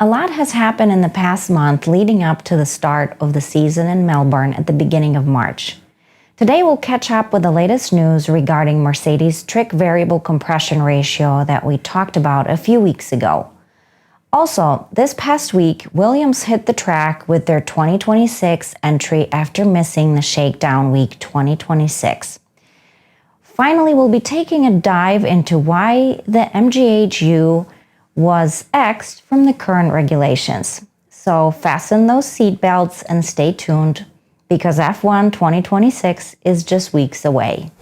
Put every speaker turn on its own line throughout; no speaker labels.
A lot has happened in the past month leading up to the start of the season in Melbourne at the beginning of March. Today we'll catch up with the latest news regarding Mercedes' trick variable compression ratio that we talked about a few weeks ago. Also, this past week, Williams hit the track with their 2026 entry after missing the shakedown week 2026. Finally, we'll be taking a dive into why the MGU-H was X'd from the current regulations. So fasten those seatbelts and stay tuned because F1 2026 is just weeks away.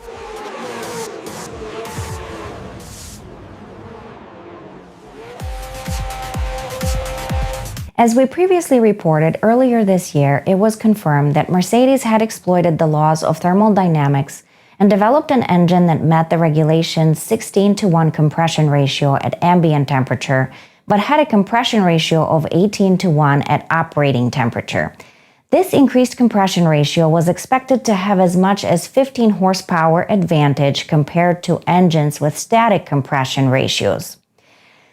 As we previously reported earlier this year, it was confirmed that Mercedes had exploited the laws of thermodynamics and developed an engine that met the regulation's 16:1 compression ratio at ambient temperature, but had a compression ratio of 18:1 at operating temperature. This increased compression ratio was expected to have as much as 15 horsepower advantage compared to engines with static compression ratios.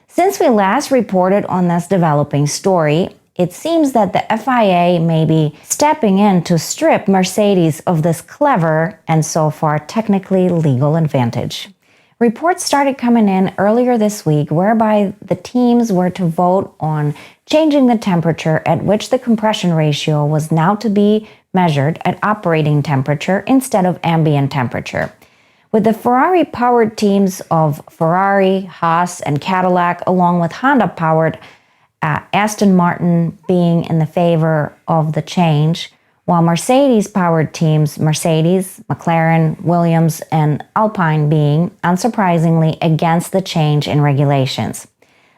Since we last reported on this developing story, it seems that the FIA may be stepping in to strip Mercedes of this clever and so far technically legal advantage. Reports started coming in earlier this week whereby the teams were to vote on changing the temperature at which the compression ratio was now to be measured at operating temperature instead of ambient temperature. With the Ferrari-powered teams of Ferrari, Haas, and Cadillac, along with Honda-powered Aston Martin being in the favor of the change, while Mercedes-powered teams Mercedes, McLaren, Williams, and Alpine being, unsurprisingly, against the change in regulations.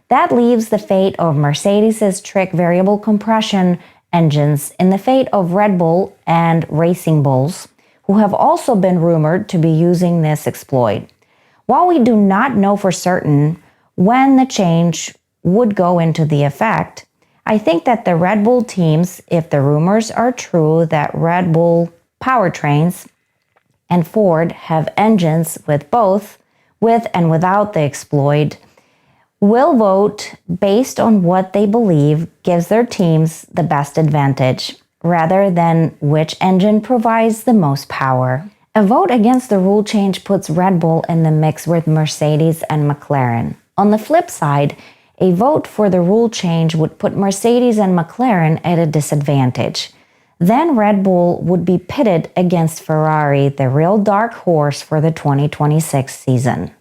That leaves the fate of Mercedes' trick variable compression engines in the fate of Red Bull and Racing Bulls, who have also been rumored to be using this exploit. While we do not know for certain when the change would go into the effect, I think that the Red Bull teams, if the rumors are true that Red Bull powertrains and Ford have engines with both, with and without the exploit, will vote based on what they believe gives their teams the best advantage, rather than which engine provides the most power. A vote against the rule change puts Red Bull in the mix with Mercedes and McLaren. On the flip side, a vote for the rule change would put Mercedes and McLaren at a disadvantage. Then Red Bull would be pitted against Ferrari, the real dark horse for the 2026 season.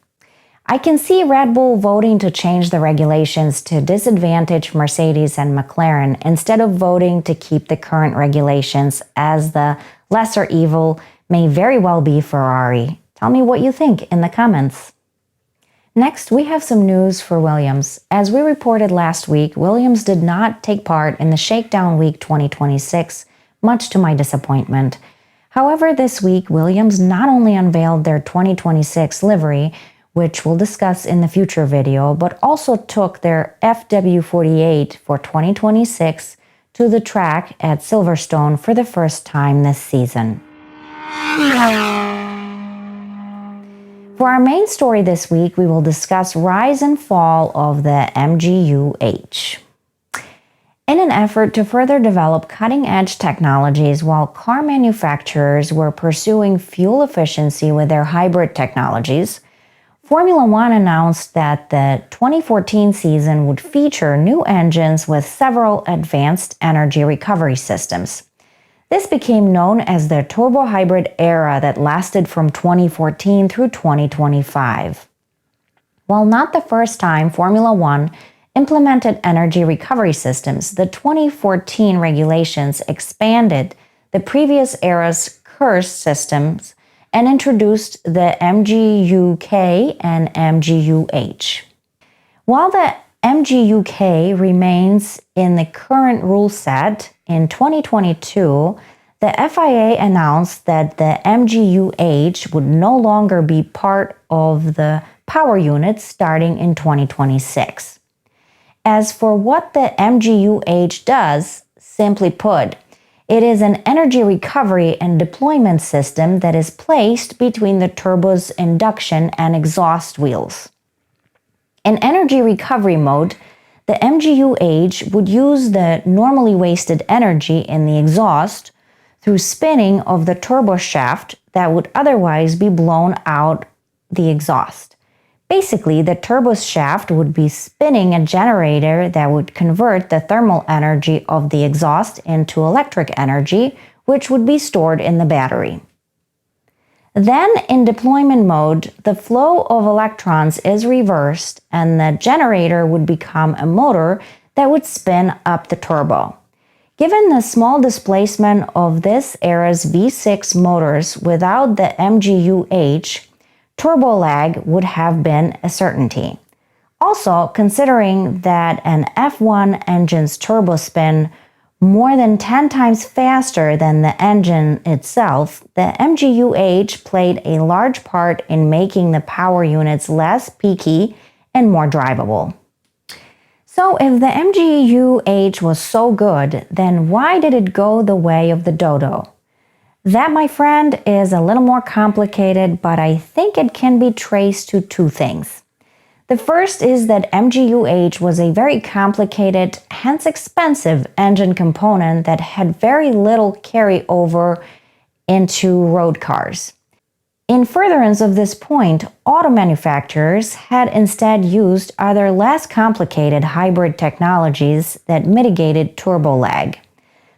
I can see Red Bull voting to change the regulations to disadvantage Mercedes and McLaren instead of voting to keep the current regulations, as the lesser evil may very well be Ferrari. Tell me what you think in the comments. Next, we have some news for Williams. As we reported last week, Williams did not take part in the Shakedown Week 2026, much to my disappointment. However, this week, Williams not only unveiled their 2026 livery, which we'll discuss in the future video, but also took their FW48 for 2026 to the track at Silverstone for the first time this season. For our main story this week, we will discuss rise and fall of the MGU-H. In an effort to further develop cutting-edge technologies while car manufacturers were pursuing fuel efficiency with their hybrid technologies, Formula One announced that the 2014 season would feature new engines with several advanced energy recovery systems. This became known as the turbo hybrid era that lasted from 2014 through 2025. While not the first time Formula One implemented energy recovery systems, the 2014 regulations expanded the previous era's CURS systems and introduced the MGU-K and MGU-H. While the MGU-K remains in the current rule set, in 2022, the FIA announced that the MGU-H would no longer be part of the power units starting in 2026. As for what the MGU-H does, simply put, It is an energy recovery and deployment system that is placed between the turbo's induction and exhaust wheels. In energy recovery mode, the MGU-H would use the normally wasted energy in the exhaust through spinning of the turbo shaft that would otherwise be blown out the exhaust. Basically, the turbo shaft would be spinning a generator that would convert the thermal energy of the exhaust into electric energy, which would be stored in the battery. Then, in deployment mode, the flow of electrons is reversed and the generator would become a motor that would spin up the turbo. Given the small displacement of this era's V6 motors without the MGU-H, turbo lag would have been a certainty. Also, considering that an F1 engine's turbo spin more than 10 times faster than the engine itself, the MGU-H played a large part in making the power units less peaky and more drivable. So if the MGU-H was so good, then why did it go the way of the dodo? That, my friend, is a little more complicated, but I think it can be traced to two things. The first is that MGU-H was a very complicated, hence expensive engine component that had very little carryover into road cars. In furtherance of this point, auto manufacturers had instead used other less complicated hybrid technologies that mitigated turbo lag.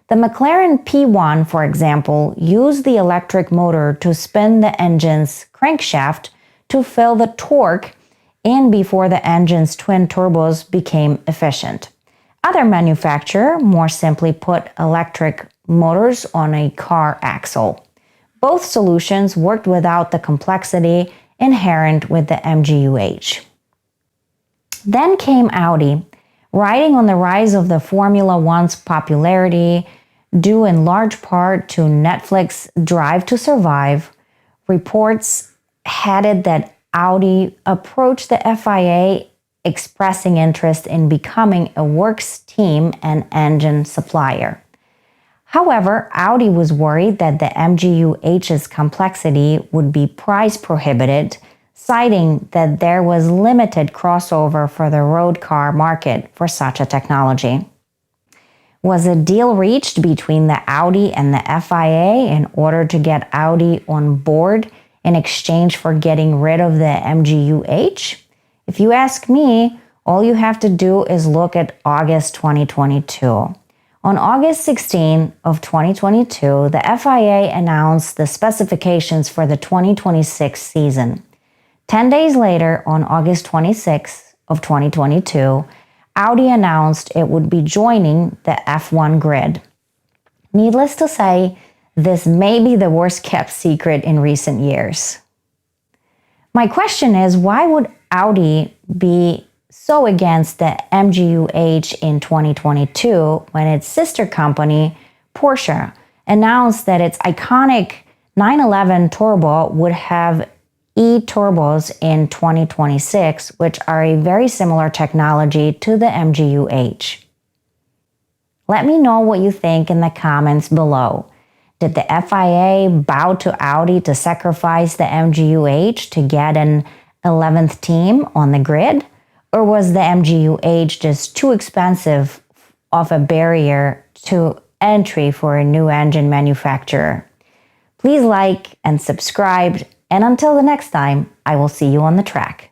The McLaren P1, for example, used the electric motor to spin the engine's crankshaft to fill the torque in before the engine's twin turbos became efficient. Other manufacturers more simply put electric motors on a car axle. Both solutions worked without the complexity inherent with the MGU-H. Then came Audi, riding on the rise of the Formula One's popularity, due in large part to Netflix's Drive to Survive. Reports headed that Audi approached the FIA expressing interest in becoming a works team and engine supplier. However, Audi was worried that the MGU-H's complexity would be price prohibited, citing that there was limited crossover for the road car market for such a technology. Was a deal reached between the Audi and the FIA in order to get Audi on board in exchange for getting rid of the MGU-H? If you ask me, all you have to do is look at August 2022. On August 16 of 2022, the FIA announced the specifications for the 2026 season. 10 days later, on August 26 of 2022, Audi announced it would be joining the F1 grid. Needless to say, this may be the worst kept secret in recent years. My question is, why would Audi be so against the MGU-H in 2022 when its sister company, Porsche, announced that its iconic 911 Turbo would have e-turbos in 2026, which are a very similar technology to the MGU-H? Let me know what you think in the comments below. Did the FIA bow to Audi to sacrifice the MGU-H to get an 11th team on the grid? Or was the MGU-H just too expensive of a barrier to entry for a new engine manufacturer? Please like and subscribe, and until the next time, I will see you on the track.